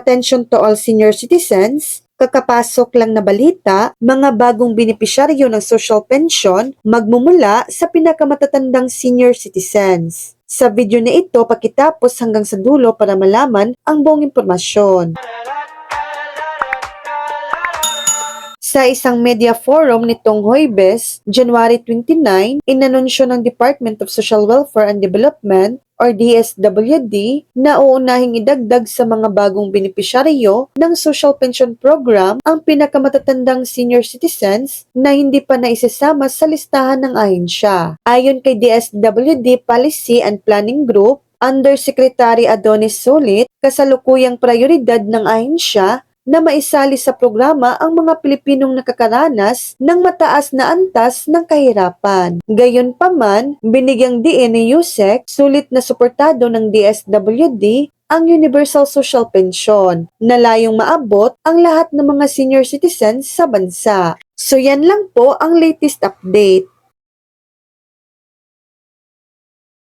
Attention to all senior citizens, kakapasok lang na balita, mga bagong benepisyaryo ng social pension magmumula sa pinakamatatandang senior citizens. Sa video na ito, pakitapos hanggang sa dulo para malaman ang buong impormasyon. Sa isang media forum nitong Huwebes, January 29, inanunsyo ng Department of Social Welfare and Development or DSWD na uunahing idagdag sa mga bagong benepisyaryo ng Social Pension Program ang pinakamatatandang senior citizens na hindi pa naisasama sa listahan ng ahensya. Ayon kay DSWD Policy and Planning Group, Undersecretary Adonis Sulit, kasalukuyang prioridad ng ahensya na maisali sa programa ang mga Pilipinong nakakaranas ng mataas na antas ng kahirapan. Gayunpaman, binigyang diin ni USEC, sulit na suportado ng DSWD ang Universal Social Pension na layong maabot ang lahat ng mga senior citizens sa bansa. So yan lang po ang latest update.